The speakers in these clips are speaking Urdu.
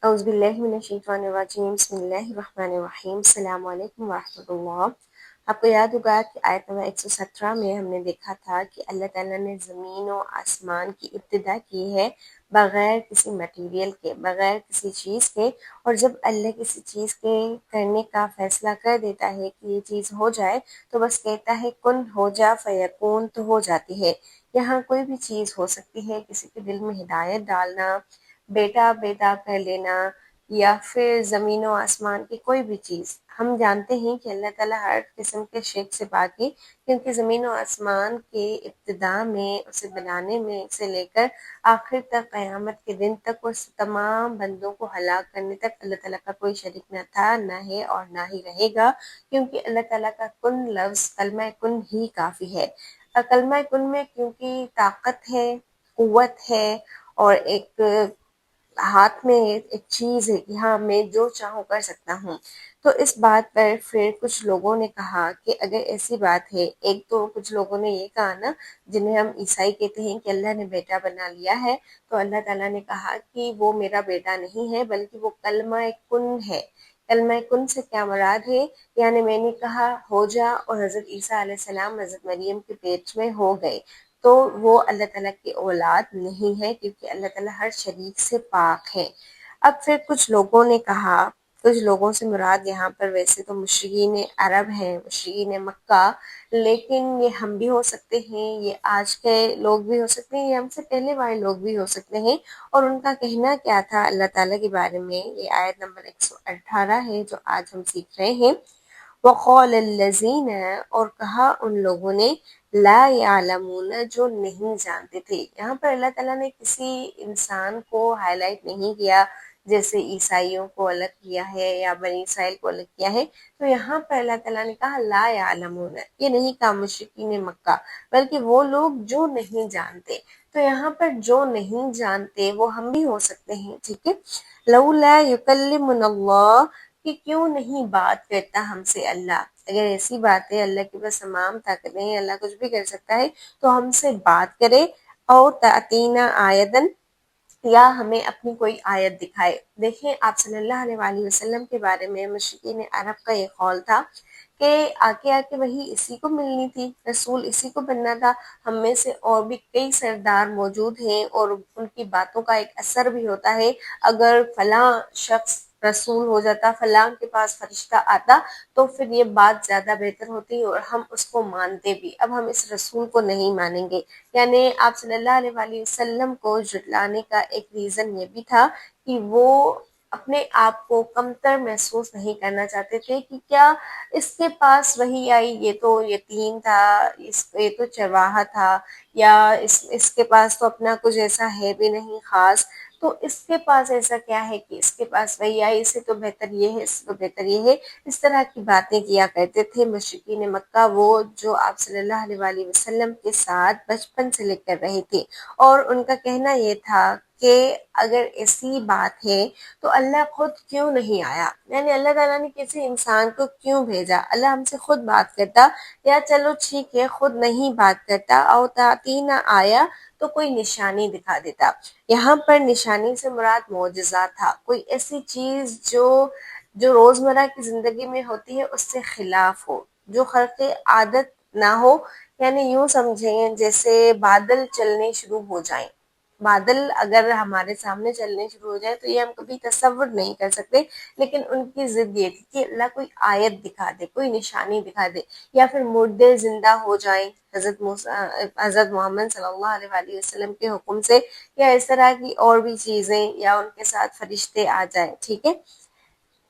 اعوذ باللہ من الشیطان الرجیم بسم اللہ الرحمن الرحیم السلام علیکم ورحمۃ اللہ۔ آپ کو یاد ہوگا کہ آیت نمبر 117 میں ہم نے دیکھا تھا کہ اللہ تعالیٰ نے زمین و آسمان کی ابتدا کی ہے بغیر کسی مٹیریل کے، بغیر کسی چیز کے، اور جب اللہ کسی چیز کے کرنے کا فیصلہ کر دیتا ہے کہ یہ چیز ہو جائے تو بس کہتا ہے کن ہو جا فیکون، تو ہو جاتی ہے۔ یہاں کوئی بھی چیز ہو سکتی ہے، کسی کے دل میں ہدایت ڈالنا، بیٹا پیدا کر لینا، یا پھر زمین و آسمان کی کوئی بھی چیز۔ ہم جانتے ہیں کہ اللہ تعالیٰ ہر قسم کے شرک سے پاک ہے، کیونکہ زمین و آسمان کے ابتدا میں، اسے بنانے میں سے لے کر آخر تک، قیامت کے دن تک، اس تمام بندوں کو ہلاک کرنے تک اللہ تعالیٰ کا کوئی شریک نہ تھا، نہ ہے اور نہ ہی رہے گا، کیونکہ اللہ تعالیٰ کا کن لفظ، کلمہ کن ہی کافی ہے۔ اور کلمہ کن میں کیونکہ طاقت ہے، قوت ہے، اور ایک ہاتھ میں ایک چیز ہے کہ ہاں میں جو چاہوں کر سکتا ہوں۔ تو اس بات پر پھر کچھ لوگوں نے کہا کہ اگر ایسی بات ہے، ایک تو کچھ لوگوں نے یہ کہا نا، جنہیں ہم عیسائی کہتے ہیں، کہ اللہ نے بیٹا بنا لیا ہے، تو اللہ تعالیٰ نے کہا کہ وہ میرا بیٹا نہیں ہے بلکہ وہ کلمہ کن ہے۔ کلمہ کن سے کیا مراد ہے؟ یعنی میں نے کہا ہو جا، اور حضرت عیسیٰ علیہ السلام حضرت مریم کے پیٹ میں ہو گئے، تو وہ اللہ تعالیٰ کی اولاد نہیں ہے، کیونکہ اللہ تعالیٰ ہر شریک سے پاک ہے۔ اب پھر کچھ لوگوں نے کہا، کچھ لوگوں سے مراد یہاں پر ویسے تو مشرکین عرب ہیں، مشرکین مکہ، لیکن یہ ہم بھی ہو سکتے ہیں، یہ آج کے لوگ بھی ہو سکتے ہیں، یہ ہم سے پہلے والے لوگ بھی ہو سکتے ہیں۔ اور ان کا کہنا کیا تھا اللہ تعالیٰ کے بارے میں؟ یہ آیت نمبر 118 ہے جو آج ہم سیکھ رہے ہیں۔ وَقَالَ الَّذِينَ، اور کہا ان لوگوں نے، لا يعلمون، جو نہیں جانتے تھے۔ یہاں پر اللہ تعالیٰ نے کسی انسان کو ہائی لائٹ نہیں کیا، جیسے عیسائیوں کو الگ کیا ہے یا بنی اسرائیل کو الگ کیا ہے، تو یہاں پر اللہ تعالیٰ نے کہا لا يعلمون، یہ نہیں کہا مشرکین مکہ، بلکہ وہ لوگ جو نہیں جانتے۔ تو یہاں پر جو نہیں جانتے وہ ہم بھی ہو سکتے ہیں، ٹھیک ہے۔ لولا یکلمنا اللہ، کہ کیوں نہیں بات کرتا ہم سے اللہ؟ اگر ایسی بات ہے، اللہ کے پاس تمام طاقتیں ہیں، اللہ کچھ بھی کر سکتا ہے، تو ہم سے بات کرے، او تأتینا آیتن، یا ہمیں اپنی کوئی آیت دکھائے۔ دیکھیں آپ صلی اللہ علیہ وآلہ وسلم کے بارے میں مشرکین عرب کا یہ قول تھا کہ آکے آکے وہی اسی کو ملنی تھی، رسول اسی کو بننا تھا۔ ہم میں سے اور بھی کئی سردار موجود ہیں، اور ان کی باتوں کا ایک اثر بھی ہوتا ہے۔ اگر فلاں شخص رسول ہو جاتا، فلاں کے پاس فرشتہ آتا، تو پھر یہ بات زیادہ بہتر ہوتی اور ہم اس کو مانتے بھی۔ اب ہم اس رسول کو نہیں مانیں گے۔ یعنی آپ صلی اللہ علیہ وآلہ وسلم کو جھٹلانے کا ایک ریزن یہ بھی تھا کہ وہ اپنے آپ کو کمتر محسوس نہیں کرنا چاہتے تھے کہ کیا اس کے پاس وہی آئی، یہ تو یتیم تھا، یہ تو چرواہا تھا، یا اس کے پاس تو اپنا کچھ ایسا ہے بھی نہیں خاص، تو اس کے پاس ایسا کیا ہے کہ اس کے پاس وہی آئی، اس سے تو بہتر یہ ہے، اس سے تو بہتر یہ ہے۔ اس طرح کی باتیں کیا کرتے تھے مشرکین مکہ، وہ جو آپ صلی اللہ علیہ وآلہ وسلم کے ساتھ بچپن سے لے کر رہے تھے، اور ان کا کہنا یہ تھا کہ اگر ایسی بات ہے تو اللہ خود کیوں نہیں آیا؟ یعنی اللہ تعالیٰ نے کسی انسان کو کیوں بھیجا؟ اللہ ہم سے خود بات کرتا، یا چلو ٹھیک ہے خود نہیں بات کرتا، او تاتینا آیا، تو کوئی نشانی دکھا دیتا۔ یہاں پر نشانی سے مراد معجزہ تھا، کوئی ایسی چیز جو روزمرہ کی زندگی میں ہوتی ہے اس سے خلاف ہو، جو خرق عادت نہ ہو۔ یعنی یوں سمجھیں جیسے بادل چلنے شروع ہو جائیں، بادل اگر ہمارے سامنے چلنے شروع ہو جائے تو یہ ہم کبھی تصور نہیں کر سکتے، لیکن ان کی ضد یہ تھی کہ اللہ کوئی آیت دکھا دے، کوئی نشانی دکھا دے، یا پھر مردے زندہ ہو جائیں حضرت محمد صلی اللہ علیہ وآلہ وسلم کے حکم سے، یا اس طرح کی اور بھی چیزیں، یا ان کے ساتھ فرشتے آ جائیں، ٹھیک ہے۔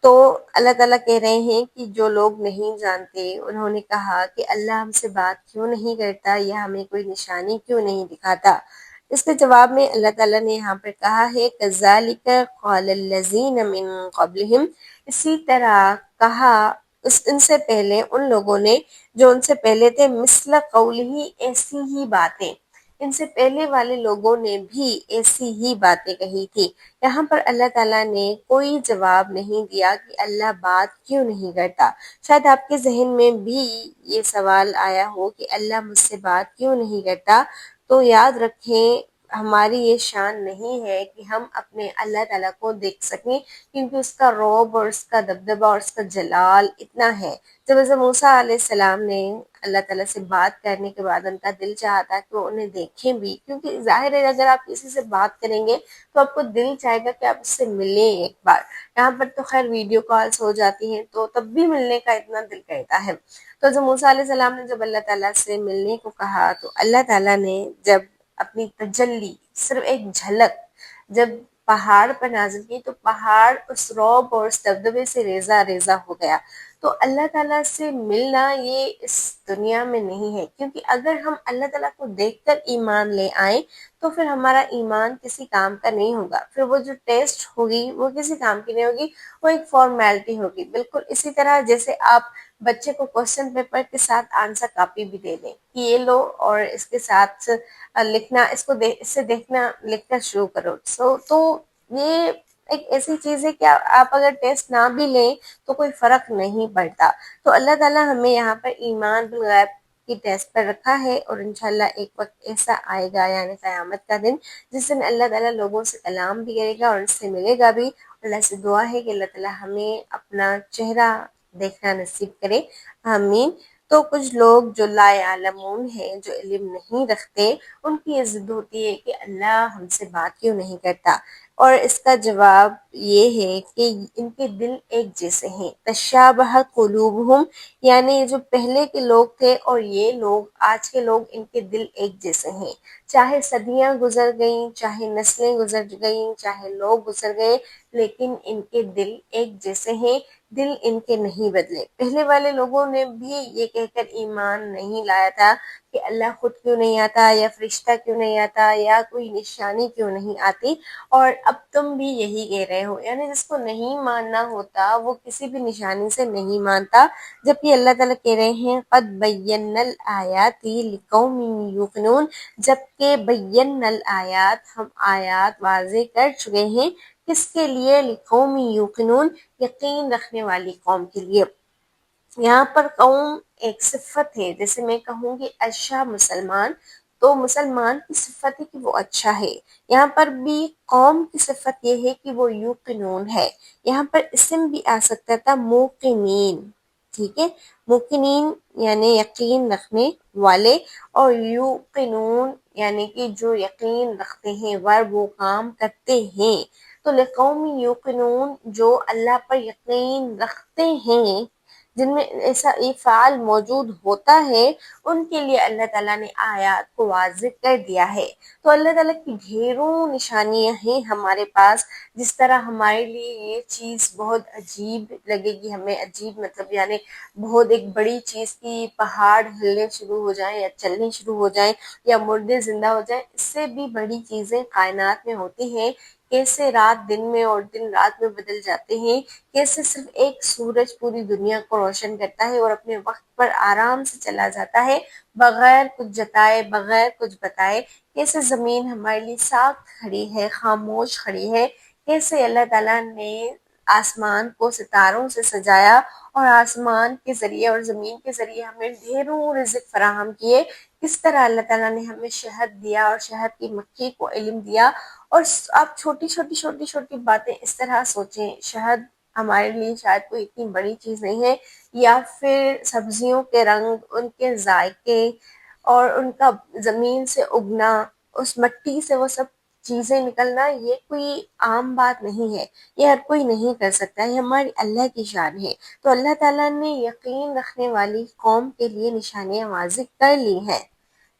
تو اللہ تعالیٰ کہہ رہے ہیں کہ جو لوگ نہیں جانتے انہوں نے کہا کہ اللہ ہم سے بات کیوں نہیں کرتا، یا ہمیں کوئی نشانی کیوں نہیں دکھاتا؟ اس کے جواب میں اللہ تعالیٰ نے یہاں پر کہا ہے كَذَلِكَ قَالَ الَّذِينَ مِن قَبْلِهِمْ، اسی طرح کہا ان سے پہلے ان لوگوں نے جو ان سے پہلے تھے، مثل قولہ، ایسی ہی باتیں، ان سے پہلے والے لوگوں نے بھی ایسی ہی باتیں کہی تھی۔ یہاں پر اللہ تعالیٰ نے کوئی جواب نہیں دیا کہ اللہ بات کیوں نہیں کرتا۔ شاید آپ کے ذہن میں بھی یہ سوال آیا ہو کہ اللہ مجھ سے بات کیوں نہیں کرتا، تو یاد رکھیں ہماری یہ شان نہیں ہے کہ ہم اپنے اللہ تعالیٰ کو دیکھ سکیں، کیونکہ اس کا رعب اور اس کا دبدبہ اور اس کا جلال اتنا ہے۔ جب حضرت موسیٰ علیہ السلام نے اللہ تعالیٰ سے بات کرنے کے بعد ان کا دل چاہا تھا کہ وہ انہیں دیکھیں بھی، کیونکہ ظاہر ہے اگر آپ کسی سے بات کریں گے تو آپ کو دل چاہے گا کہ آپ اس سے ملیں ایک بار۔ یہاں پر تو خیر ویڈیو کالز ہو جاتی ہیں تو تب بھی ملنے کا اتنا دل کرتا ہے۔ تو حضرت موسیٰ علیہ السلام نے جب اللہ تعالیٰ سے ملنے کو کہا تو اللہ تعالیٰ نے جب اپنی تجلی، صرف ایک جھلک جب پہاڑ پر نازل کی تو پہاڑ اس رعب اور اس دبدبے سے ریزہ ریزہ ہو گیا۔ تو اللہ تعالیٰ سے ملنا یہ اس دنیا میں نہیں ہے، کیونکہ اگر ہم اللہ تعالیٰ کو دیکھ کر ایمان لے آئیں تو پھر ہمارا ایمان کسی کام کا نہیں ہوگا، پھر وہ جو ٹیسٹ ہوگی وہ کسی کام کی نہیں ہوگی، وہ ایک فارمیلٹی ہوگی۔ بالکل اسی طرح جیسے آپ بچے کو کوسچن پیپر کے ساتھ آنسر کاپی بھی دے دیں کہ یہ لو اور اس کے ساتھ لکھنا، اس سے دیکھنا لکھنا شروع کرو۔ تو یہ ایک ایسی چیز ہے کہ آپ اگر ٹیسٹ نہ بھی لیں تو کوئی فرق نہیں پڑتا۔ تو اللہ تعالیٰ ہمیں یہاں پر ایمان بالغیب کی ٹیسٹ پر رکھا ہے، اور انشاءاللہ ایک وقت ایسا آئے گا یعنی قیامت کا دن، جس دن اللہ تعالیٰ لوگوں سے کلام بھی کرے گا اور ان سے ملے گا بھی۔ اللہ سے دعا ہے کہ اللہ تعالیٰ ہمیں اپنا چہرہ دیکھنا نصیب کرے، آمین۔ تو کچھ لوگ جو لا یعلمون ہیں، جو علم نہیں رکھتے، ان کی یہ ضد ہوتی ہے کہ اللہ ہم سے بات کیوں نہیں کرتا، اور اس کا جواب یہ ہے کہ ان کے دل ایک جیسے ہیں۔ تشابہ قلوبہم، یعنی یہ جو پہلے کے لوگ تھے اور یہ لوگ آج کے لوگ، ان کے دل ایک جیسے ہیں۔ چاہے صدیاں گزر گئیں، چاہے نسلیں گزر گئیں، چاہے لوگ گزر گئے، لیکن ان کے دل ایک جیسے ہیں، دل ان کے نہیں بدلے۔ پہلے والے لوگوں نے بھی یہ کہہ کر ایمان نہیں لایا تھا کہ اللہ خود کیوں نہیں آتا، یا فرشتہ کیوں نہیں آتا، یا کوئی نشانی کیوں نہیں آتی، اور اب تم بھی یہی کہہ رہے ہو۔ یعنی جس کو نہیں ماننا ہوتا وہ کسی بھی نشانی سے نہیں مانتا، جبکہ اللہ تعالیٰ کہہ رہے ہیں قد بینا الآیات لقوم یوقنون، جبکہ بینا الآیات، ہم آیات واضح کر چکے ہیں، کس کے لیے؟ لقوم یوقنون، یقین رکھنے والی قوم کے لیے۔ یہاں پر قوم ایک صفت ہے، جیسے میں کہوں گی اچھا مسلمان، تو مسلمان کی صفت ہے کہ وہ اچھا ہے۔ یہاں پر بھی قوم کی صفت یہ ہے کہ وہ یوقنون ہے۔ یہاں پر اسم بھی آ سکتا تھا موقنین، ٹھیک ہے، موقنین یعنی یقین رکھنے والے، اور یوقنون یعنی کہ جو یقین رکھتے ہیں ور وہ کام کرتے ہیں۔ تو لقوم یوقنون، جو اللہ پر یقین رکھتے ہیں، جن میں ایسا یہ فعال موجود ہوتا ہے، ان کے لیے اللہ تعالیٰ نے آیات کو واضح کر دیا ہے۔ تو اللہ تعالیٰ کی ڈھیروں نشانیاں ہیں ہمارے پاس۔ جس طرح ہمارے لیے یہ چیز بہت عجیب لگے گی، ہمیں عجیب مطلب یعنی بہت ایک بڑی چیز کی پہاڑ ہلنے شروع ہو جائیں یا چلنے شروع ہو جائیں یا مردے زندہ ہو جائیں، اس سے بھی بڑی چیزیں کائنات میں ہوتی ہیں۔ کیسے رات دن میں اور دن رات میں بدل جاتے ہیں، کیسے صرف ایک سورج پوری دنیا کو روشن کرتا ہے اور اپنے وقت پر آرام سے چلا جاتا ہے، بغیر کچھ جتائے، بغیر کچھ بتائے۔ کیسے زمین ہمارے لیے ساکت کھڑی ہے، خاموش کھڑی ہے۔ کیسے اللہ تعالیٰ نے آسمان کو ستاروں سے سجایا اور آسمان کے ذریعے اور زمین کے ذریعے ہمیں ڈھیروں رزق فراہم کیے۔ کس طرح اللہ تعالیٰ نے ہمیں شہد دیا اور شہد کی مکھی کو علم دیا۔ اور آپ چھوٹی چھوٹی چھوٹی چھوٹی باتیں اس طرح سوچیں، شہد ہمارے لیے شاید کوئی اتنی بڑی چیز نہیں ہے، یا پھر سبزیوں کے رنگ، ان کے ذائقے اور ان کا زمین سے اگنا، اس مٹی سے وہ سب چیزیں نکلنا، یہ کوئی عام بات نہیں ہے، یہ ہر کوئی نہیں کر سکتا، یہ ہماری اللہ کی شان ہے۔ تو اللہ تعالیٰ نے یقین رکھنے والی قوم کے لیے نشانیاں واضح کر لی ہیں،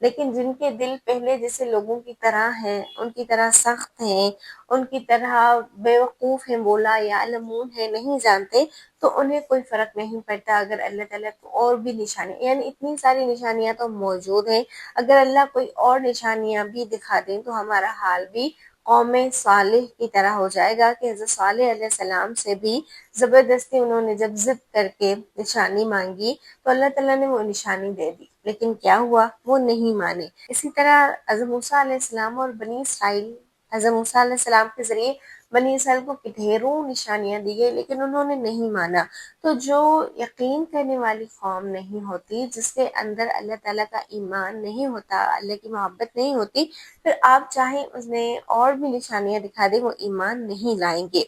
لیکن جن کے دل پہلے جیسے لوگوں کی طرح ہیں، ان کی طرح سخت ہیں، ان کی طرح بیوقوف ہیں، بولا یا علمون ہیں، نہیں جانتے، تو انہیں کوئی فرق نہیں پڑتا اگر اللہ تعالیٰ کو اور بھی نشانی، یعنی اتنی ساری نشانیاں تو موجود ہیں، اگر اللہ کوئی اور نشانیاں بھی دکھا دیں تو ہمارا حال بھی قوم صالح کی طرح ہو جائے گا، کہ حضرت صالح علیہ السلام سے بھی زبردستی انہوں نے جب ضد کر کے نشانی مانگی تو اللہ تعالیٰ نے وہ نشانی دے دی، لیکن کیا ہوا؟ وہ نہیں مانے۔ اسی طرح حضرت موسیٰ علیہ السلام اور بنی اسرائیل، حضرت موسیٰ علیہ السلام کے ذریعے بنی اسرائیل کو ڈھیروں نشانیاں دی گئی لیکن انہوں نے نہیں مانا۔ تو جو یقین کرنے والی قوم نہیں ہوتی، جس کے اندر اللہ تعالیٰ کا ایمان نہیں ہوتا، اللہ کی محبت نہیں ہوتی، پھر آپ چاہیں انہیں اور بھی نشانیاں دکھا دیں، وہ ایمان نہیں لائیں گے۔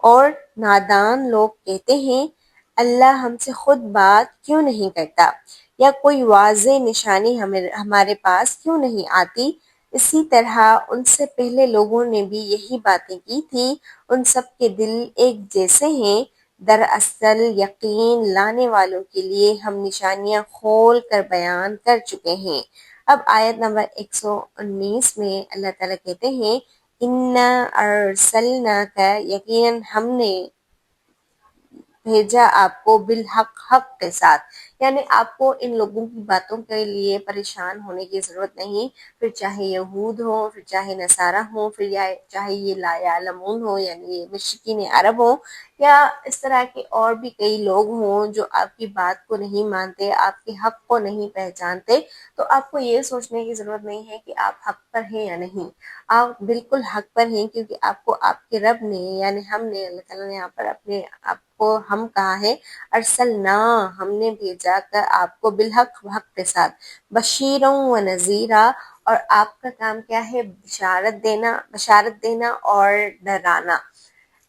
اور نادان لوگ کہتے ہیں اللہ ہم سے خود بات کیوں نہیں کرتا، یا کوئی واضح نشانی ہمارے پاس کیوں نہیں آتی۔ اسی طرح ان سے پہلے لوگوں نے بھی یہی باتیں کی تھی، ان سب کے دل ایک جیسے ہیں۔ دراصل یقین لانے والوں کے لیے ہم نشانیاں کھول کر بیان کر چکے ہیں۔ اب آیت نمبر 119 میں اللہ تعالیٰ کہتے ہیں اِنَّا أَرْسَلْنَاكَ، یقیناً ہم نے بھیجا آپ کو بالحق، حق کے ساتھ، یعنی آپ کو ان لوگوں کی باتوں کے لیے پریشان ہونے کی ضرورت نہیں، پھر چاہے یہود ہو، پھر چاہے نصارہ ہو، پھر چاہے یہ لا یعلمون ہو یعنی مشرکین عرب ہو، یا اس طرح کے اور بھی کئی لوگ ہوں جو آپ کی بات کو نہیں مانتے، آپ کے حق کو نہیں پہچانتے، تو آپ کو یہ سوچنے کی ضرورت نہیں ہے کہ آپ حق پر ہیں یا نہیں۔ آپ بالکل حق پر ہیں، کیونکہ آپ کو آپ کے رب نے یعنی ہم نے، اللہ تعالیٰ نے یہاں پر اپنے آپ کو ہم کہا ہے، ارسلنا ہم نے بھیجا کر آپ کو بالحق، حق کے ساتھ، بشیرا و نذیرا، اور آپ کا کام کیا ہے، بشارت دینا اور ڈرانا۔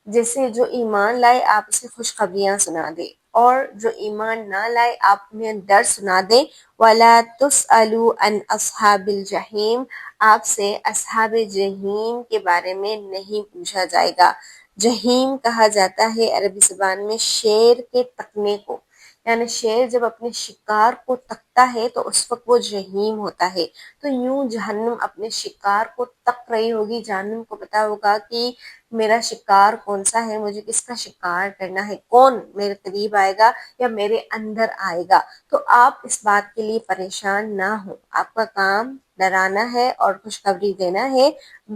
جیسے جو ایمان لائے آپ اسے خوشخبریاں سنا دے، اور جو ایمان نہ لائے آپ انہیں ڈر سنا دیں۔ وَلَا تُسْأَلُوا عَنْ أَصْحَابِ الْجَحِيمِ، آپ سے اصحاب جحیم کے بارے میں نہیں پوچھا جائے گا۔ جحیم کہا جاتا ہے عربی زبان میں شیر کے تکنے کو، یعنی شیر جب اپنے شکار کو تکتا ہے تو اس وقت وہ جحیم ہوتا ہے۔ تو یوں جہنم اپنے شکار کو تک رہی ہوگی، جہنم کو پتا ہوگا کہ میرا شکار کون سا ہے، مجھے کس کا شکار کرنا ہے، کون میرے قریب آئے گا یا میرے اندر آئے گا۔ تو آپ اس بات کے لیے پریشان نہ ہوں، آپ کا کام ڈرانا ہے اور خوشخبری دینا ہے۔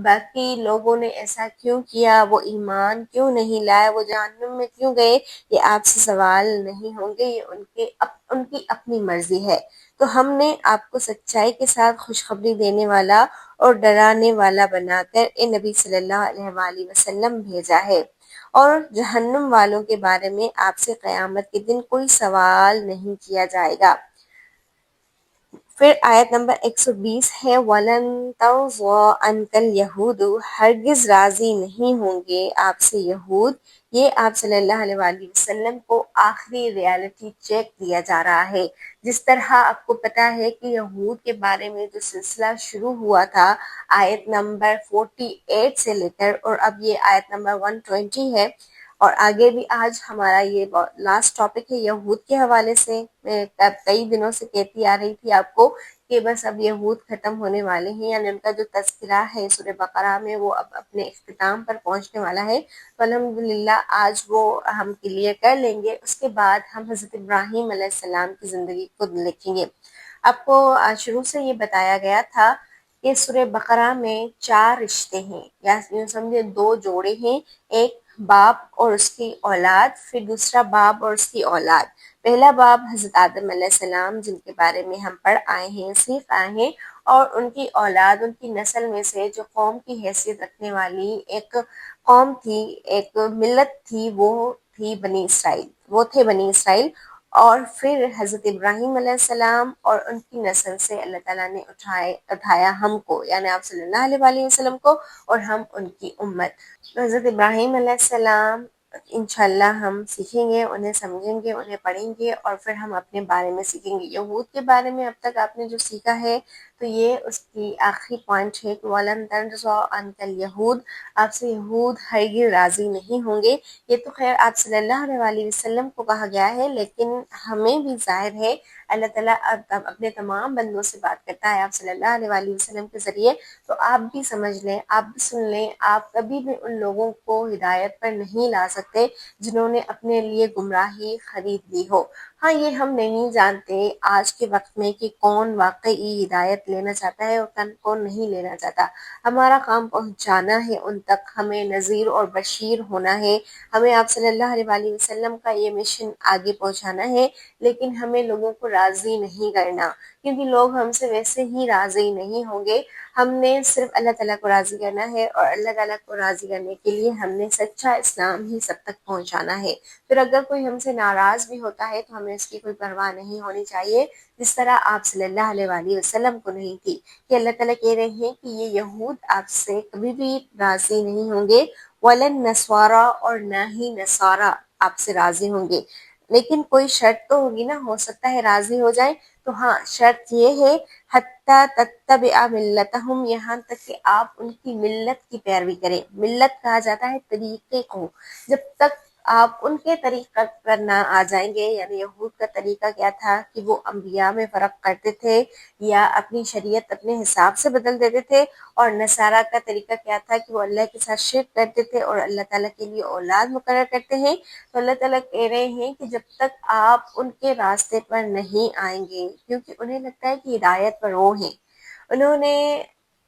باقی لوگوں نے ایسا کیوں کیا، وہ ایمان کیوں نہیں لائے، وہ جہنم میں کیوں گئے، یہ آپ سے سوال نہیں ہوں گے، یہ ان کی اپنی مرضی ہے۔ تو ہم نے آپ کو سچائی کے ساتھ خوشخبری دینے والا اور ڈرانے والا بنا کر اے نبی صلی اللہ علیہ وآلہ وسلم بھیجا ہے، اور جہنم والوں کے بارے میں آپ سے قیامت کے دن کوئی سوال نہیں کیا جائے گا۔ پھر آیت نمبر 120 ہے وَلَن تَرْضَىٰ عَنْكَ الْيَهُودُ، ہرگز راضی نہیں ہوں گے آپ سے یہود۔ یہ آپ صلی اللہ علیہ وآلہ وسلم کو آخری ریالٹی چیک دیا جا رہا ہے۔ جس طرح آپ کو پتا ہے کہ یہود کے بارے میں جو سلسلہ شروع ہوا تھا آیت نمبر 48 سے لے کر، اور اب یہ آیت نمبر 120 ہے، اور آگے بھی آج ہمارا یہ لاسٹ ٹاپک ہے یہود کے حوالے سے۔ میں کئی دنوں سے کہتی آ رہی تھی آپ کو کہ بس اب یہود ختم ہونے والے ہیں، یعنی ان کا جو تذکرہ ہے سورہ بقرہ میں وہ اب اپنے اختتام پر پہنچنے والا ہے، تو الحمدللہ آج وہ ہم کلیئر کر لیں گے۔ اس کے بعد ہم حضرت ابراہیم علیہ السلام کی زندگی کو دیکھیں گے۔ آپ کو شروع سے یہ بتایا گیا تھا کہ سورہ بقرہ میں 4 رشتے ہیں، یا یوں سمجھے 2 جوڑے ہیں، ایک باپ اور اس کی اولاد، پھر دوسرا باپ اور اس کی اولاد۔ پہلا باپ حضرت آدم علیہ السلام، جن کے بارے میں ہم پڑھ آئے ہیں، سیکھ آئے ہیں، اور ان کی اولاد، ان کی نسل میں سے جو قوم کی حیثیت رکھنے والی ایک قوم تھی، ایک ملت تھی، وہ تھی بنی اسرائیل، وہ تھے بنی اسرائیل۔ اور پھر حضرت ابراہیم علیہ السلام اور ان کی نسل سے اللہ تعالیٰ نے اٹھایا ہم کو، یعنی آپ صلی اللہ علیہ وآلہ وسلم کو، اور ہم ان کی امت۔ حضرت ابراہیم علیہ السلام انشاءاللہ ہم سیکھیں گے، انہیں سمجھیں گے، انہیں پڑھیں گے، اور پھر ہم اپنے بارے میں سیکھیں گے۔ یہود کے بارے میں اب تک آپ نے جو سیکھا ہے تو یہ اس کی آخری پوائنٹ ہے کہ وَلَن تَرْضَىٰ عَنْكَ الْيَهُودُ، آپ سے یہود ہرگز راضی نہیں ہوں گے۔ یہ تو خیر آپ صلی اللہ علیہ وآلہ وسلم کو کہا گیا ہے، لیکن ہمیں بھی ظاہر ہے اللہ تعالیٰ اپنے تمام بندوں سے بات کرتا ہے آپ صلی اللہ علیہ وآلہ وسلم کے ذریعے، تو آپ بھی سمجھ لیں، آپ بھی سن لیں، آپ کبھی بھی ان لوگوں کو ہدایت پر نہیں لا سکتے جنہوں نے اپنے لیے گمراہی خرید لی ہو۔ ہاں یہ ہم نہیں جانتے آج کے وقت میں کہ کون واقعی ہدایت لینا چاہتا ہے اور کون نہیں لینا چاہتا۔ ہمارا کام پہنچانا ہے ان تک، ہمیں نذیر اور بشیر ہونا ہے، ہمیں آپ صلی اللہ علیہ وآلہ وسلم کا یہ مشن آگے پہنچانا ہے، لیکن ہمیں لوگوں کو راضی نہیں کرنا۔ کیونکہ لوگ ہم سے ویسے ہی راضی نہیں ہوں گے۔ ہم نے صرف اللہ تعالیٰ کو راضی کرنا ہے، اور اللہ تعالیٰ کو راضی کرنے کے لیے ہم نے سچا اسلام ہی سب تک پہنچانا ہے۔ پھر اگر کوئی ہم سے ناراض بھی ہوتا ہے تو ہمیں اس کی کوئی پرواہ نہیں ہونی چاہیے، جس طرح آپ صلی اللہ علیہ وآلہ وسلم کو نہیں تھی، کہ اللہ تعالیٰ کہہ رہے ہیں کہ یہ یہود آپ سے کبھی بھی راضی نہیں ہوں گے، وَلَن نَصَارَىٰ، اور نہ ہی نصارہ آپ سے راضی ہوں گے۔ لیکن کوئی شرط تو ہوگی نا، ہو سکتا ہے راضی ہو جائیں، تو ہاں شرط یہ ہے حتیٰ تتبع ملتہم، یہاں تک کہ آپ ان کی ملت کی پیروی کریں۔ ملت کہا جاتا ہے طریقے کو، جب تک آپ ان کے طریقہ پر نہ آ جائیں گے، یعنی یہود کا طریقہ کیا تھا کہ وہ انبیاء میں فرق کرتے تھے یا اپنی شریعت اپنے حساب سے بدل دیتے تھے، اور نصارہ کا طریقہ کیا تھا کہ وہ اللہ کے ساتھ شرک کرتے تھے اور اللہ تعالیٰ کے لیے اولاد مقرر کرتے ہیں۔ تو اللہ تعالیٰ کہہ رہے ہیں کہ جب تک آپ ان کے راستے پر نہیں آئیں گے، کیونکہ انہیں لگتا ہے کہ ہدایت پر وہ ہیں، انہوں نے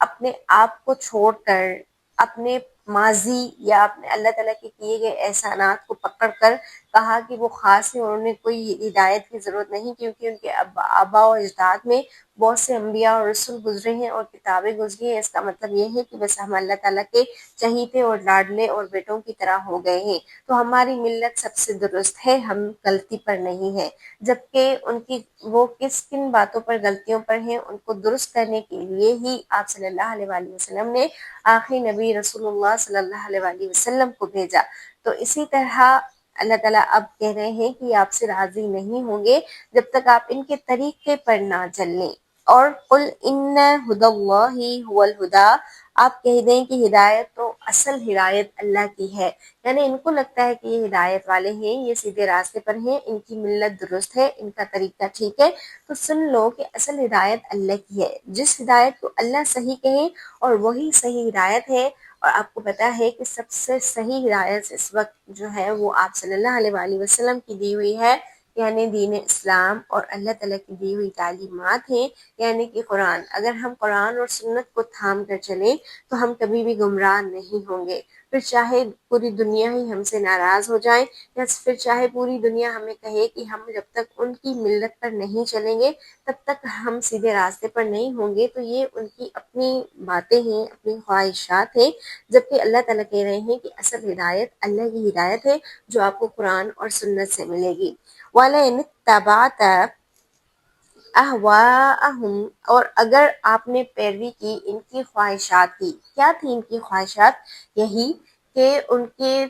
اپنے آپ کو چھوڑ کر اپنے ماضی یا اپنے اللہ تعالیٰ کے کیے گئے احسانات کو پکڑ کر کہا کہ وہ خاص ہیں اور انہیں کوئی ہدایت کی ضرورت نہیں، کیونکہ ان کے آباء و اجداد میں بہت سے انبیاء اور رسول گزرے ہیں اور کتابیں گزری ہیں۔ اس کا مطلب یہ ہے کہ بس ہم اللہ تعالیٰ کے چہیتے اور لاڈلے اور بیٹوں کی طرح ہو گئے ہیں، تو ہماری ملت سب سے درست ہے، ہم غلطی پر نہیں ہیں۔ جبکہ ان کی وہ کن باتوں پر غلطیوں پر ہیں، ان کو درست کرنے کے لیے ہی آپ صلی اللہ علیہ وآلہ وسلم نے آخری نبی رسول اللہ صلی اللہ علیہ وآلہ وسلم کو بھیجا۔ تو اسی طرح اللہ تعالیٰ اب کہہ رہے ہیں کہ آپ سے راضی نہیں ہوں گے جب تک آپ ان کے طریقے پر نہ چلیں۔ اور قل ان ھدی اللہ ھو الھدی، آپ کہہ دیں کہ ہدایت تو اصل ہدایت اللہ کی ہے، یعنی ان کو لگتا ہے کہ یہ ہدایت والے ہیں، یہ سیدھے راستے پر ہیں، ان کی ملت درست ہے، ان کا طریقہ ٹھیک ہے، تو سن لو کہ اصل ہدایت اللہ کی ہے۔ جس ہدایت کو اللہ صحیح کہیں اور وہی صحیح ہدایت ہے، اور آپ کو پتا ہے کہ سب سے صحیح ہدایت اس وقت جو ہے وہ آپ صلی اللہ علیہ وآلہ وسلم کی دی ہوئی ہے، یعنی دین اسلام اور اللہ تعالیٰ کی دی ہوئی تعلیمات ہیں، یعنی کہ قرآن۔ اگر ہم قرآن اور سنت کو تھام کر چلیں تو ہم کبھی بھی گمراہ نہیں ہوں گے، پھر چاہے پوری دنیا ہی ہم سے ناراض ہو جائے، یا پھر چاہے پوری دنیا ہمیں کہے کہ ہم جب تک ان کی ملت پر نہیں چلیں گے تب تک ہم سیدھے راستے پر نہیں ہوں گے، تو یہ ان کی اپنی باتیں ہیں، اپنی خواہشات ہیں، جبکہ اللہ تعالیٰ کہہ رہے ہیں کہ اصل ہدایت اللہ کی ہدایت ہے جو آپ کو قرآن اور سنت سے ملے گی۔ وَلَئِنِ اتَّبَعْتَ اہواءہم، اور اگر آپ نے پیروی کی ان کی خواہشات کی، کیا تھی ان کی خواہشات؟ یہی کہ ان کے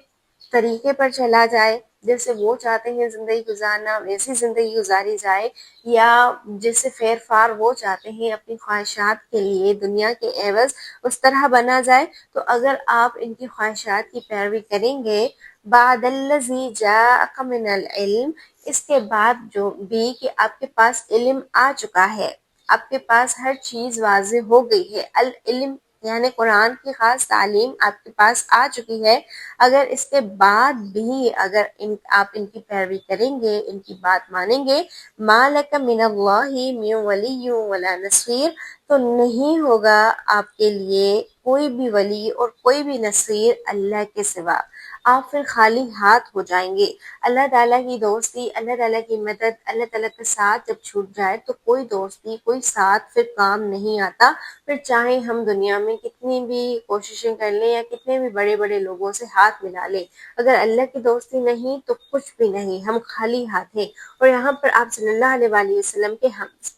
طریقے پر چلا جائے، جیسے وہ چاہتے ہیں زندگی گزارنا ویسی زندگی گزاری جائے، یا جیسے فیر فار وہ چاہتے ہیں اپنی خواہشات کے لیے دنیا کے عوض اس طرح بنا جائے، تو اگر آپ ان کی خواہشات کی پیروی کریں گے، بعد الذی جاءک من العلم، اس کے بعد جو بھی کہ آپ کے پاس علم آ چکا ہے، آپ کے پاس ہر چیز واضح ہو گئی ہے، العلم یعنی قرآن کی خاص تعلیم آپ کے پاس آ چکی ہے، اگر اس کے بعد بھی اگر آپ ان کی پیروی کریں گے، ان کی بات مانیں گے، ما لک من اللہ من ولی ولا نصیر، تو نہیں ہوگا آپ کے لیے کوئی بھی ولی اور کوئی بھی نصیر اللہ کے سوا، آپ پھر خالی ہاتھ ہو جائیں گے۔ اللہ تعالیٰ کی دوستی، اللہ تعالیٰ کی مدد، اللہ تعالیٰ کے ساتھ جب چھوٹ جائے تو کوئی دوستی کوئی ساتھ پھر کام نہیں آتا، پھر چاہے ہم دنیا میں کتنی بھی کوششیں کر لیں یا کتنے بھی بڑے بڑے لوگوں سے ہاتھ ملا لیں، اگر اللہ کی دوستی نہیں تو کچھ بھی نہیں، ہم خالی ہاتھ ہیں۔ اور یہاں پر آپ صلی اللہ علیہ وآلہ وسلم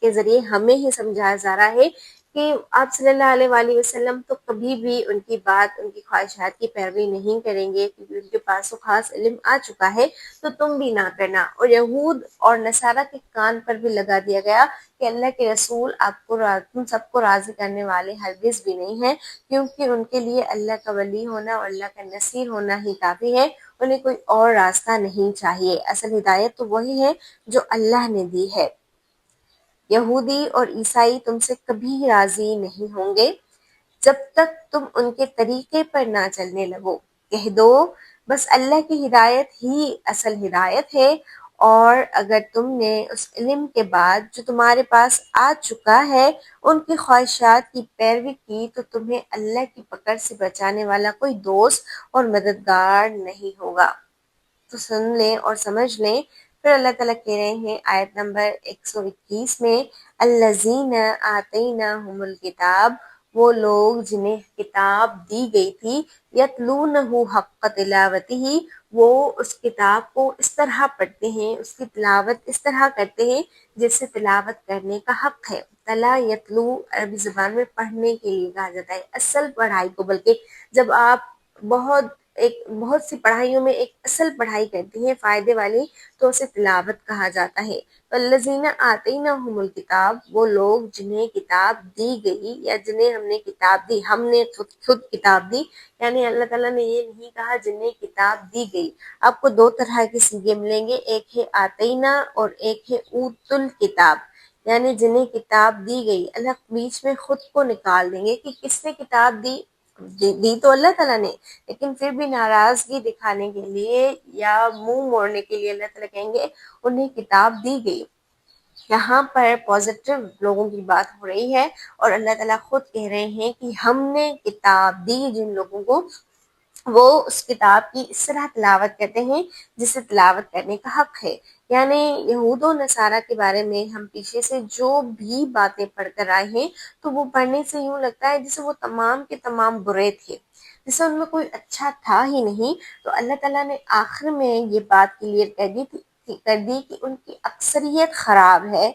کے ذریعے ہمیں ہی سمجھایا جا رہا ہے کہ آپ صلی اللہ علیہ وآلہ وسلم تو کبھی بھی ان کی بات، ان کی خواہشات کی پیروی نہیں کریں گے، کیونکہ ان کے پاس وہ خاص علم آ چکا ہے، تو تم بھی نہ کرنا۔ اور یہود اور نصارہ کے کان پر بھی لگا دیا گیا کہ اللہ کے رسول آپ کو تم سب کو راضی کرنے والے ہرگز بھی نہیں ہیں، کیونکہ ان کے لیے اللہ کا ولی ہونا اور اللہ کا نصیر ہونا ہی کافی ہے، انہیں کوئی اور راستہ نہیں چاہیے۔ اصل ہدایت تو وہی ہے جو اللہ نے دی ہے۔ یہودی اور عیسائی تم سے کبھی راضی نہیں ہوں گے جب تک تم ان کے طریقے پر نہ چلنے لگو۔ کہہ دو بس اللہ کی ہدایت ہی اصل ہدایت ہے، اور اگر تم نے اس علم کے بعد جو تمہارے پاس آ چکا ہے ان کی خواہشات کی پیروی کی، تو تمہیں اللہ کی پکڑ سے بچانے والا کوئی دوست اور مددگار نہیں ہوگا۔ تو سن لیں اور سمجھ لیں۔ پھر اللہ تعالیٰ کہہ رہے ہیں آیت نمبر 121 میں، الذین آتیناہم الکتاب، وہ لوگ جنہیں کتاب دی گئی تھی، یتلونہ حق تلاوتہ، وہ اس کتاب کو اس طرح پڑھتے ہیں، اس کی تلاوت اس طرح کرتے ہیں جیسے تلاوت کرنے کا حق ہے۔ تلا یتلو عربی زبان میں پڑھنے کے لیے کہا جاتا ہے، اصل پڑھائی کو، بلکہ جب آپ بہت سی پڑھائیوں میں ایک اصل پڑھائی کرتے ہیں فائدے والی، تو اسے تلاوت کہا جاتا ہے۔ الذین آتیناہم الکتاب، وہ لوگ جنہیں کتاب دی گئی یا جنہیں ہم نے کتاب دی، ہم نے خود کتاب دی، یعنی اللہ تعالیٰ نے یہ نہیں کہا جنہیں کتاب دی گئی۔ آپ کو دو طرح کے صیغے ملیں گے، ایک ہے آتینا اور ایک ہے اوت الکتاب، یعنی جنہیں کتاب دی گئی۔ اللہ بیچ میں خود کو نکال دیں گے کہ کس نے کتاب دی تو اللہ تعالیٰ نے، لیکن پھر بھی ناراضگی دکھانے کے لیے یا منہ موڑنے کے لیے اللہ تعالیٰ کہیں گے انہیں کتاب دی گئی۔ یہاں پر پازیٹیو لوگوں کی بات ہو رہی ہے، اور اللہ تعالیٰ خود کہہ رہے ہیں کہ ہم نے کتاب دی جن لوگوں کو، وہ اس کتاب کی اس طرح تلاوت کرتے ہیں جسے تلاوت کرنے کا حق ہے۔ یعنی یہود و نصارہ کے بارے میں ہم پیچھے سے جو بھی باتیں پڑھ کر آئے ہیں، تو وہ پڑھنے سے یوں لگتا ہے جیسے وہ تمام کے تمام برے تھے، جیسے ان میں کوئی اچھا تھا ہی نہیں۔ تو اللہ تعالیٰ نے آخر میں یہ بات کلیئر کر دی کہ ان کی اکثریت خراب ہے،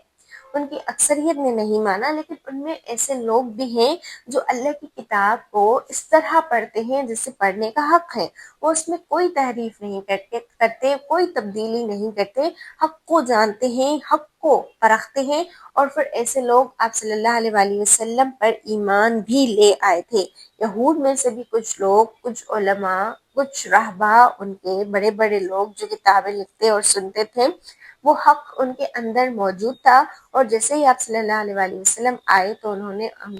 ان کی اکثریت نے نہیں مانا، لیکن ان میں ایسے لوگ بھی ہیں جو اللہ کی کتاب کو اس طرح پڑھتے ہیں جسے پڑھنے کا حق ہے، وہ اس میں کوئی تحریف نہیں کرتے، کوئی تبدیلی نہیں کرتے، حق کو جانتے ہیں، حق کو پرکھتے ہیں، اور پھر ایسے لوگ آپ صلی اللہ علیہ وآلہ وسلم پر ایمان بھی لے آئے تھے۔ یہود میں سے بھی کچھ لوگ، کچھ علماء، کچھ رہبا، ان کے بڑے بڑے لوگ جو کتابیں لکھتے اور سنتے تھے، وہ حق ان کے اندر موجود تھا، اور جیسے ہی آپ صلی اللہ علیہ وآلہ وسلم آئے تو انہوں نے ان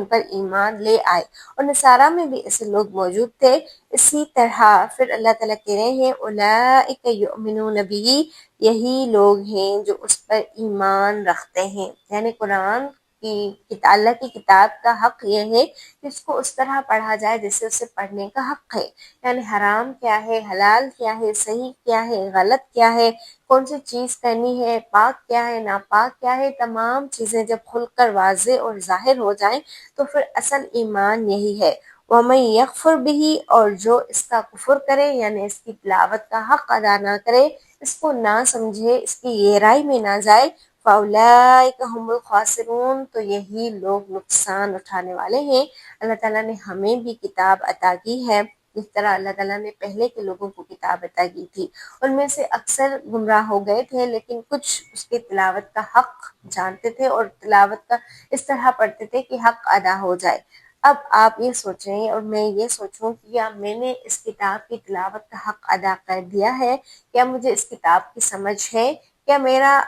پر ایمان لے آئے، اور نصارہ میں بھی ایسے لوگ موجود تھے۔ اسی طرح پھر اللہ تعالیٰ کہہ رہے ہیں اولئک یؤمنون بہ، یہی لوگ ہیں جو اس پر ایمان رکھتے ہیں، یعنی قرآن کی اللہ کی کتاب کا حق یہ ہے کہ اس کو اس طرح پڑھا جائے جیسے اسے پڑھنے کا حق ہے، یعنی حرام کیا ہے، حلال کیا ہے، صحیح کیا ہے، غلط کیا ہے، کون سی چیز کرنی ہے، پاک کیا ہے، ناپاک کیا ہے، تمام چیزیں جب کھل کر واضح اور ظاہر ہو جائیں تو پھر اصل ایمان یہی ہے۔ وَمَن يَكْفُرْ بِهِ، اور جو اس کا کفر کرے، یعنی اس کی تلاوت کا حق ادا نہ کرے، اس کو نہ سمجھے، اس کی گہرائی میں نہ جائے، فَأُولَٰئِكَ هُمُ الْخَاسِرُونَ، تو یہی لوگ نقصان اٹھانے والے ہیں۔ اللہ تعالیٰ نے ہمیں بھی کتاب عطا کی ہے، جس طرح اللہ تعالیٰ نے پہلے کے لوگوں کو کتاب عطا کی تھی، ان میں سے اکثر گمراہ ہو گئے تھے، لیکن کچھ اس کے تلاوت کا حق جانتے تھے اور تلاوت کا اس طرح پڑھتے تھے کہ حق ادا ہو جائے۔ اب آپ یہ سوچیں اور میں یہ سوچوں کہ کیا میں نے اس کتاب کی تلاوت کا حق ادا کر دیا ہے؟ کیا مجھے اس کتاب کی سمجھ ہے؟ کیا میرا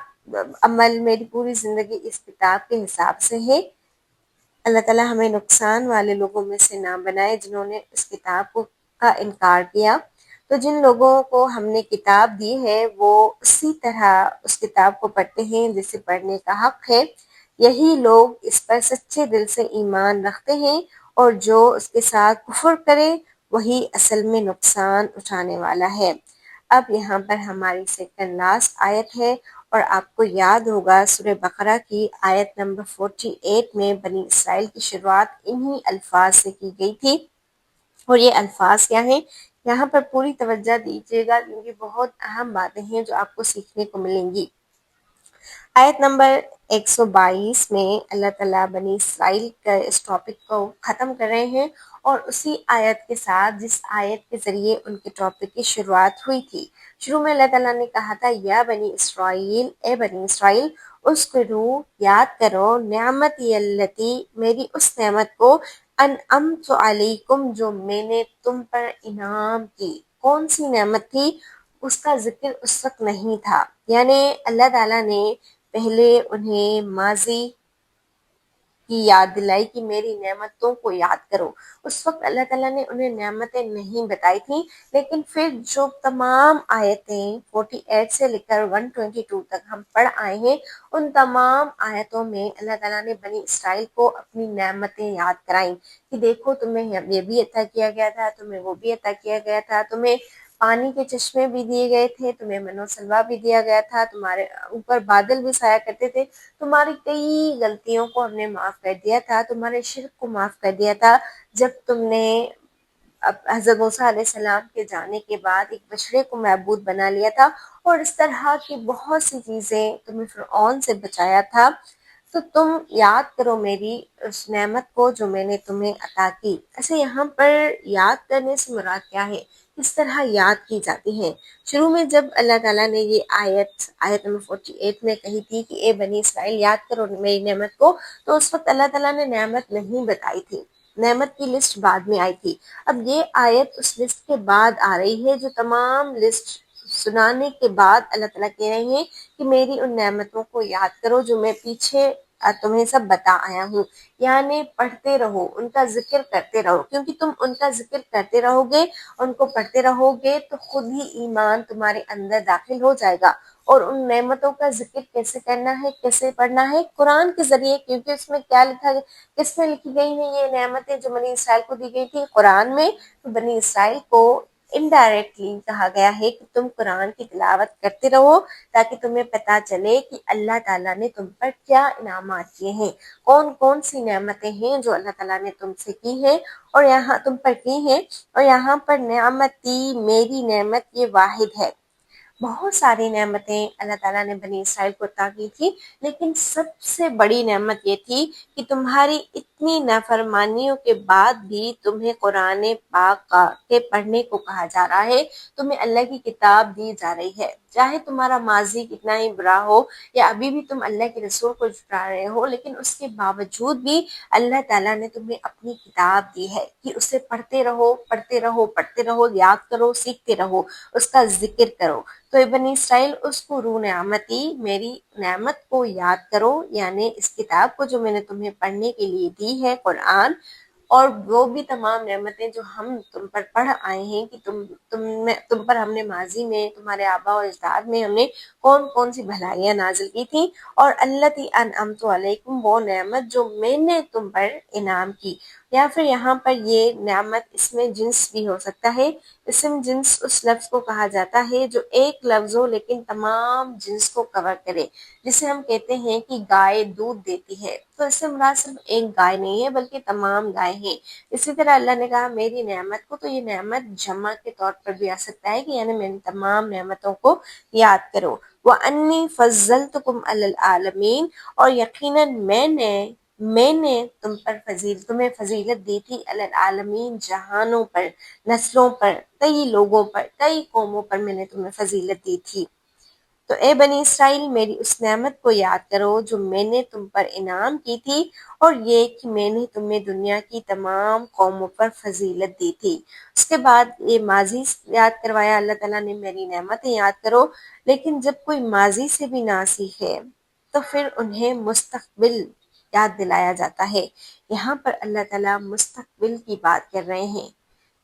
عمل، میری پوری زندگی اس کتاب کے حساب سے ہے؟ اللہ تعالیٰ ہمیں نقصان والے لوگوں میں سے نہ بنائے جنہوں نے اس کتاب کا انکار کیا۔ تو جن لوگوں کو ہم نے کتاب دی ہے وہ اسی طرح اس کتاب کو پڑھتے ہیں جسے پڑھنے کا حق ہے، یہی لوگ اس پر سچے دل سے ایمان رکھتے ہیں، اور جو اس کے ساتھ کفر کرے وہی اصل میں نقصان اٹھانے والا ہے۔ اب یہاں پر ہماری سیکنڈ لاسٹ آیت ہے، اور آپ کو یاد ہوگا سورہ بقرہ کی آیت نمبر 48 میں بنی اسرائیل کی شروعات انہی الفاظ سے کی گئی تھی، اور یہ الفاظ کیا ہیں؟ یہاں پر پوری توجہ دیجیے گا کیونکہ بہت اہم باتیں ہیں جو آپ کو سیکھنے کو ملیں گی۔ آیت نمبر 122 میں اللہ تعالیٰ بنی اسرائیل کا اس ٹاپک کو ختم کر رہے ہیں، اور اسی آیت کے ساتھ جس آیت کے ذریعے ان کے ٹاپک کی شروعات ہوئی تھی۔ شروع میں اللہ تعالیٰ نے کہا تھا یا بنی اسرائیل، اے بنی اسرائیل، اذکروا، یاد کرو، نعمتی اللتی، میری اس نعمت کو، انعمت علیکم، جو میں نے تم پر انعام کی۔ کون سی نعمت تھی؟ اس کا ذکر اس وقت نہیں تھا، یعنی اللہ تعالیٰ نے پہلے انہیں ماضی کی یاد دلائی کہ میری نعمتوں کو یاد کرو۔ اس وقت اللہ تعالیٰ نے انہیں نعمتیں نہیں بتائی تھیں، لیکن پھر جو تمام آیتیں 48 سے لے کر 122 تک ہم پڑھ آئے ہیں، ان تمام آیتوں میں اللہ تعالیٰ نے بنی اسرائیل کو اپنی نعمتیں یاد کرائیں کہ دیکھو تمہیں یہ بھی عطا کیا گیا تھا، تمہیں وہ بھی عطا کیا گیا تھا، تمہیں پانی کے چشمے بھی دیے گئے تھے، تمہیں من و سلوا بھی دیا گیا تھا، تمہارے اوپر بادل بھی سایہ کرتے تھے، تمہاری کئی غلطیوں کو ہم نے معاف کر دیا تھا، تمہارے شرک کو معاف کر دیا تھا جب تم نے اب حضرت موسیٰ علیہ السلام کے جانے کے بعد ایک بچڑے کو معبود بنا لیا تھا، اور اس طرح کی بہت سی چیزیں تمہیں فرعون سے بچایا تھا۔ تو تم یاد کرو میری اس نعمت کو جو میں نے تمہیں عطا کی۔ ایسے یہاں پر یاد کرنے سے مراد کیا ہے، کس طرح یاد کی جاتی ہے؟ شروع میں جب اللہ تعالیٰ نے یہ آیت نمبر 48 میں کہی تھی کہ اے بنی اسرائیل یاد کرو میری نعمت کو، تو اس وقت اللہ تعالیٰ نے نعمت نہیں بتائی تھی، نعمت کی لسٹ بعد میں آئی تھی۔ اب یہ آیت اس لسٹ کے بعد آ رہی ہے، جو تمام لسٹ سنانے کے بعد اللہ تعالیٰ کہہ رہے ہیں کہ میری ان نعمتوں کو یاد کرو جو میں پیچھے تمہیں سب بتا آیا ہوں، یعنی پڑھتے رہو، ان کا ذکر کرتے رہو، کیونکہ تم ان کا ذکر کرتے رہو گے، ان کو پڑھتے رہو گے تو خود ہی ایمان تمہارے اندر داخل ہو جائے گا۔ اور ان نعمتوں کا ذکر کیسے کرنا ہے، کیسے پڑھنا ہے؟ قرآن کے ذریعے، کیونکہ اس میں کیا لکھا گیا، کس میں لکھی گئی ہیں یہ نعمتیں جو بنی اسرائیل کو دی گئی تھی؟ قرآن میں۔ تو بنی اسرائیل کو انڈائریکٹلی کہا گیا ہے کہ تم قرآن کی تلاوت کرتے رہو تاکہ تمہیں پتہ چلے کہ اللہ تعالیٰ نے تم پر کیا انعامات کیے ہیں، کون کون سی نعمتیں ہیں جو اللہ تعالیٰ نے تم سے کی ہیں اور یہاں تم پر کی ہیں۔ اور یہاں پر نعمتی، میری نعمت، یہ واحد ہے۔ بہت ساری نعمتیں اللہ تعالیٰ نے بنی اسرائیل کو عطا کی تھی، لیکن سب سے بڑی نعمت یہ تھی کہ تمہاری اتنی نافرمانیوں کے بعد بھی تمہیں قرآن پاک کے پڑھنے کو کہا جا رہا ہے، تمہیں اللہ کی کتاب دی جا رہی ہے، چاہے تمہارا ماضی کتنا ہی برا ہو یا ابھی بھی تم اللہ کے رسول کو جھٹلا رہے ہو، لیکن اس کے باوجود بھی اللہ تعالیٰ نے تمہیں اپنی کتاب دی ہے کہ اسے پڑھتے رہو، پڑھتے رہو، پڑھتے رہو، یاد کرو، سیکھتے رہو، اس کا ذکر کرو۔ تو اے بنی اسرائیل، اس کو رو نعمتی، میری نعمت کو یاد کرو، یعنی اس کتاب کو جو میں نے تمہیں پڑھنے کے لیے دی ہے، قرآن، اور وہ بھی تمام نعمتیں جو ہم تم پر پڑھ آئے ہیں کہ تم پر ہم نے ماضی میں، تمہارے آباء و اجداد میں ہم نے کون کون سی بھلائیاں نازل کی تھیں، اور التی انعمت علیکم، وہ نعمت جو میں نے تم پر انعام کی۔ یا پھر یہاں پر یہ نعمت اس میں جنس بھی ہو سکتا ہے، اسم جنس اس لفظ کو کہا جاتا ہے جو ایک لفظ ہو لیکن تمام جنس کو کور کرے، جسے ہم کہتے ہیں کہ گائے دودھ دیتی ہے، تو اس سے مراد صرف ایک گائے نہیں ہے بلکہ تمام گائے ہیں۔ اسی طرح اللہ نے کہا میری نعمت کو، تو یہ نعمت جمع کے طور پر بھی آ سکتا ہے کہ یعنی میری تمام نعمتوں کو یاد کرو۔ وَأَنِّي فَضَّلْتُكُمْ عَلَى الْعَالَمِينَ، اور یقیناً میں نے تمہیں فضیلت دی تھی علی العالمین، جہانوں پر، نسلوں پر، کئی لوگوں پر، کئی قوموں پر میں نے تمہیں فضیلت دی تھی۔ تو اے بنی اسرائیل، میری اس نعمت کو یاد کرو جو میں نے تم پر انعام کی تھی، اور یہ کہ میں نے تمہیں دنیا کی تمام قوموں پر فضیلت دی تھی۔ اس کے بعد یہ ماضی یاد کروایا اللہ تعالیٰ نے، میری نعمتیں یاد کرو، لیکن جب کوئی ماضی سے بھی نہ سیکھے تو پھر انہیں مستقبل یاد دلایا جاتا ہے۔ یہاں پر اللہ تعالیٰ مستقبل کی بات کر رہے ہیں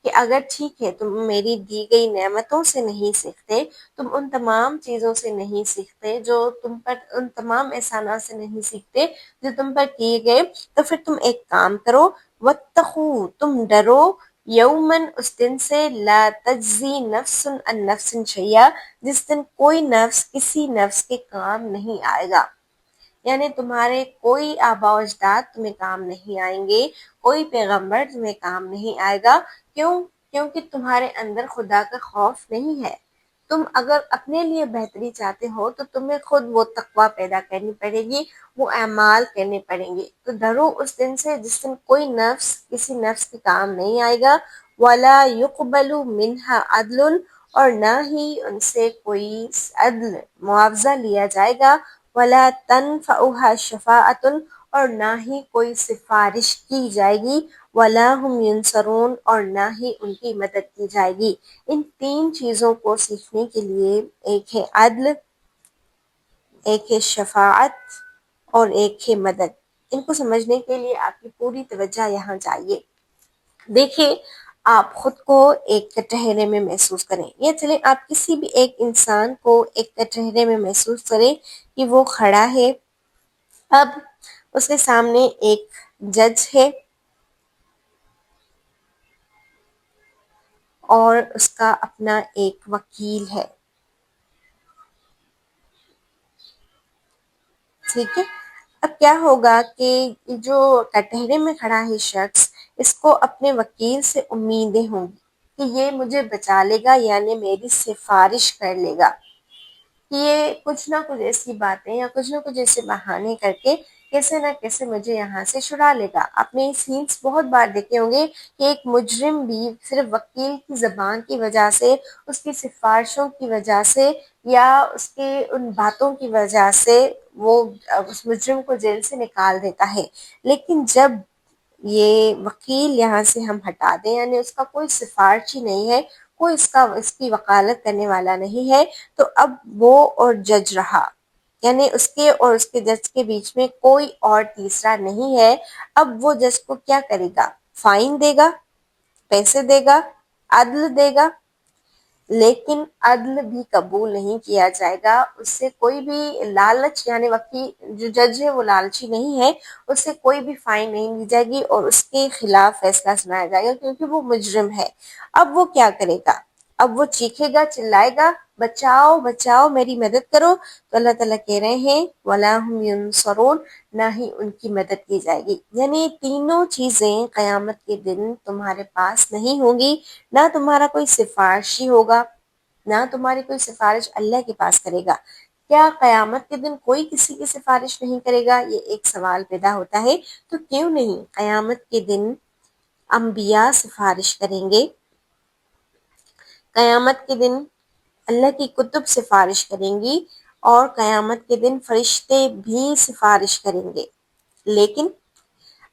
کہ اگر ٹھیک ہے تم میری دی گئی نعمتوں سے نہیں سیکھتے، تم ان تمام چیزوں سے نہیں سیکھتے جو تم پر، ان تمام احسانات سے نہیں سیکھتے جو تم پر کیے گئے، تو پھر تم ایک کام کرو، واتقوا، تم ڈرو، یومن، اس دن سے، لا تجزی نفس عن نفس شیئا، جس دن کوئی نفس کسی نفس کے کام نہیں آئے گا، یعنی تمہارے کوئی آباء و اجداد تمہیں کام نہیں آئیں گے، کوئی پیغمبر تمہیں کام نہیں آئے گا۔ کیوں؟ کیونکہ تمہارے اندر خدا کا خوف نہیں ہے۔ تم اگر اپنے لیے بہتری چاہتے ہو تو تمہیں خود وہ تقوی پیدا کرنی پڑے گی، وہ اعمال کرنے پڑیں گے۔ تو ڈرو اس دن سے جس دن کوئی نفس کسی نفس کے کام نہیں آئے گا، وَلَا يُقْبَلُ مِنْهَا عَدْلٌ، اور نہ ہی ان سے کوئی عدل، معاوضہ لیا جائے گا، وَلَا تَنْفَعُهَا شَفَاعَةٌ، اور نہ ہی کوئی سفارش کی جائے گی، وَلَا هُمْ يُنصَرُونَ، اور نہ ہی ان کی مدد کی جائے گی۔ ان تین چیزوں کو سیکھنے کے لیے، ایک ہے عدل، ایک ہے شفاعت، اور ایک ہے مدد، ان کو سمجھنے کے لیے آپ کی پوری توجہ یہاں چاہیے۔ دیکھیں، آپ خود کو ایک کٹہرے میں محسوس کریں، یا چلیں آپ کسی بھی ایک انسان کو ایک کٹہرے میں محسوس کریں کہ وہ کھڑا ہے، اب اس کے سامنے ایک جج ہے اور اس کا اپنا ایک وکیل ہے، ٹھیک ہے۔ اب کیا ہوگا کہ جو کٹہرے میں کھڑا ہے شخص، اس کو اپنے وکیل سے امیدیں ہوں گی کہ یہ مجھے بچا لے گا، یعنی میری سفارش کر لے گا، یہ کچھ نہ کچھ ایسی باتیں یا کچھ نہ کچھ ایسے بہانے کر کے کیسے نہ کیسے مجھے یہاں سے چھڑا لے گا۔ آپ نے سینس بہت بار دیکھے ہوں گے کہ ایک مجرم بھی صرف وکیل کی زبان کی وجہ سے، اس کی سفارشوں کی وجہ سے یا اس کے ان باتوں کی وجہ سے وہ اس مجرم کو جیل سے نکال دیتا ہے، لیکن جب یہ وکیل یہاں سے ہم ہٹا دیں، یعنی اس کا کوئی سفارشی نہیں ہے، کوئی اس کی وکالت کرنے والا نہیں ہے، تو اب وہ اور جج رہا، یعنی اس کے اور اس کے جج کے بیچ میں کوئی اور تیسرا نہیں ہے۔ اب وہ جج کو کیا کرے گا؟ فائن دے گا، پیسے دے گا، عدل دے گا، لیکن عدل بھی قبول نہیں کیا جائے گا۔ اس سے کوئی بھی لالچ، یعنی وکیل جو جج ہے وہ لالچی نہیں ہے، اس سے کوئی بھی فائن نہیں لی جائے گی اور اس کے خلاف فیصلہ سنایا جائے گا، کیونکہ وہ مجرم ہے۔ اب وہ کیا کرے گا؟ اب وہ چیخے گا، چلائے گا، بچاؤ بچاؤ، میری مدد کرو، تو اللہ تعالیٰ کہہ رہے ہیں وَلَا هُمْ يُنصَرُونَ، نہ ہی ان کی مدد کی جائے گی۔ یعنی تینوں چیزیں قیامت کے دن تمہارے پاس نہیں ہوں گی، نہ تمہارا کوئی سفارشی ہوگا، نہ تمہاری کوئی سفارش اللہ کے پاس کرے گا۔ کیا قیامت کے دن کوئی کسی کی سفارش نہیں کرے گا؟ یہ ایک سوال پیدا ہوتا ہے۔ تو کیوں نہیں قیامت کے دن انبیاء سفارش کریں گے، قیامت کے دن اللہ کی کتب سفارش کریں گی، اور قیامت کے دن فرشتے بھی سفارش کریں گے، لیکن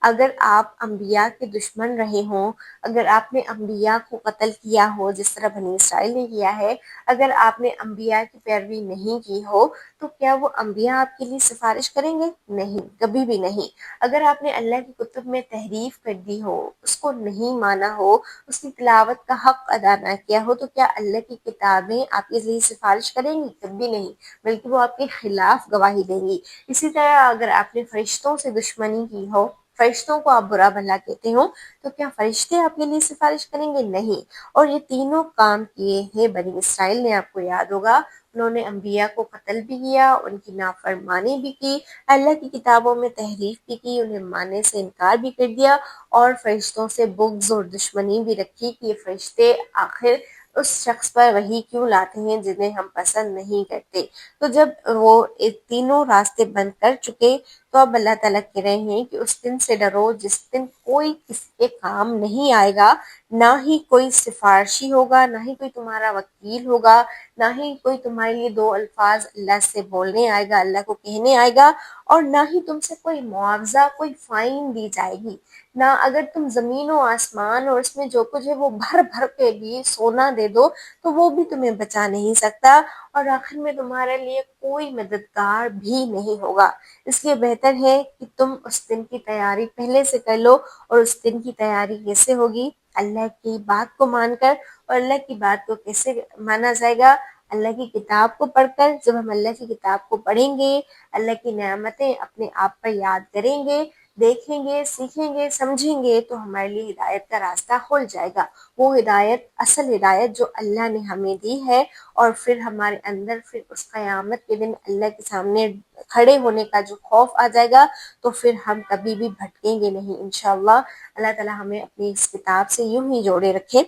اگر آپ انبیاء کے دشمن رہے ہوں، اگر آپ نے انبیاء کو قتل کیا ہو جس طرح بنی اسرائیل نے کیا ہے، اگر آپ نے انبیاء کی پیروی نہیں کی ہو، تو کیا وہ انبیاء آپ کے لیے سفارش کریں گے؟ نہیں، کبھی بھی نہیں۔ اگر آپ نے اللہ کی کتب میں تحریف کر دی ہو، اس کو نہیں مانا ہو، اس کی تلاوت کا حق ادا نہ کیا ہو، تو کیا اللہ کی کتابیں آپ کے لیے سفارش کریں گی؟ کبھی نہیں، بلکہ وہ آپ کے خلاف گواہی دیں گی۔ اسی طرح اگر آپ نے فرشتوں سے دشمنی کی ہو، فرشتوں کو آپ برا بھلا کہتے ہو، تو کیا فرشتے آپ کے لیے سفارش کریں گے؟ نہیں۔ اور یہ تینوں کام کیے ہیں بنی اسرائیل نے، آپ کو یاد ہوگا، انہوں نے انبیاء کو قتل بھی کیا، ان کی نافرمانی بھی کی، اللہ کی کتابوں میں تحریف بھی کی، انہیں ماننے سے انکار بھی کر دیا، اور فرشتوں سے بغض اور دشمنی بھی رکھی کہ یہ فرشتے آخر اس شخص پر وحی کیوں لاتے ہیں جنہیں ہم پسند نہیں کرتے۔ تو جب وہ تینوں راستے بند کر چکے، تو اب اللہ تعالیٰ کہہ رہے ہیں کہ اس دن سے ڈرو جس دن کوئی کسی کے کام نہیں آئے گا، نہ ہی کوئی سفارشی ہوگا، نہ ہی کوئی تمہارا وکیل ہوگا، نہ ہی کوئی تمہارے لیے دو الفاظ اللہ سے بولنے آئے گا، اللہ کو کہنے آئے گا، اور نہ ہی تم سے کوئی معاوضہ، کوئی فائن دی جائے گی۔ نہ اگر تم زمین و آسمان اور اس میں جو کچھ ہے وہ بھر بھر کے بھی سونا دے دو، تو وہ بھی تمہیں بچا نہیں سکتا، اور آخر میں تمہارے لیے کوئی مددگار بھی نہیں ہوگا۔ اس لیے بہتر ہے کہ تم اس دن کی تیاری پہلے سے کر لو۔ اور اس دن کی تیاری کیسے ہوگی؟ اللہ کی بات کو مان کر۔ اور اللہ کی بات کو کیسے مانا جائے گا؟ اللہ کی کتاب کو پڑھ کر۔ جب ہم اللہ کی کتاب کو پڑھیں گے، اللہ کی نعمتیں اپنے آپ پر یاد کریں گے، دیکھیں گے، سیکھیں گے، سمجھیں گے، تو ہمارے لیے ہدایت کا راستہ کھل جائے گا۔ وہ ہدایت، اصل ہدایت جو اللہ نے ہمیں دی ہے، اور پھر ہمارے اندر پھر اس قیامت کے دن اللہ کے سامنے کھڑے ہونے کا جو خوف آ جائے گا، تو پھر ہم کبھی بھی بھٹکیں گے نہیں انشاءاللہ۔ اللہ تعالیٰ ہمیں اپنی اس کتاب سے یوں ہی جوڑے رکھے۔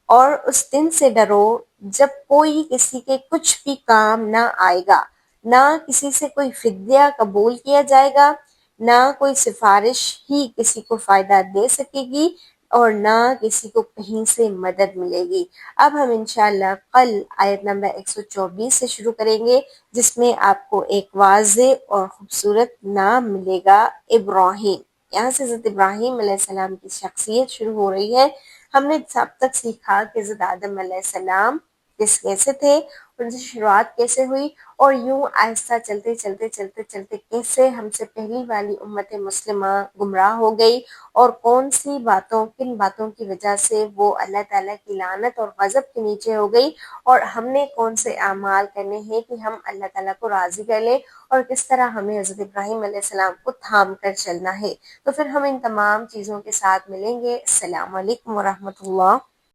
اور اس دن سے ڈرو جب کوئی کسی کے کچھ بھی کام نہ آئے گا، نہ کسی سے کوئی فدیہ قبول کیا جائے گا، نہ کوئی سفارش ہی کسی کو فائدہ دے سکے گی، اور نہ کسی کو کہیں سے مدد ملے گی۔ اب ہم انشاءاللہ کل آیت نمبر 124 سے شروع کریں گے، جس میں آپ کو ایک واضح اور خوبصورت نام ملے گا، ابراہیم۔ یہاں سے حضرت ابراہیم علیہ السلام کی شخصیت شروع ہو رہی ہے۔ ہم نے سب تک سیکھا کہ حضرت آدم علیہ السلام کیسے تھے، ان سے شروعات کیسے ہوئی، اور یوں آہستہ چلتے چلتے چلتے چلتے کیسے ہم سے پہلی والی امت مسلمہ گمراہ ہو گئی، اور کن باتوں کی وجہ سے وہ اللہ تعالیٰ کی لعنت اور غضب کے نیچے ہو گئی، اور ہم نے کون سے اعمال کرنے ہیں کہ ہم اللہ تعالیٰ کو راضی کر لیں، اور کس طرح ہمیں حضرت ابراہیم علیہ السلام کو تھام کر چلنا ہے۔ تو پھر ہم ان تمام چیزوں کے ساتھ ملیں گے۔ السلام علیکم ورحمۃ اللہ۔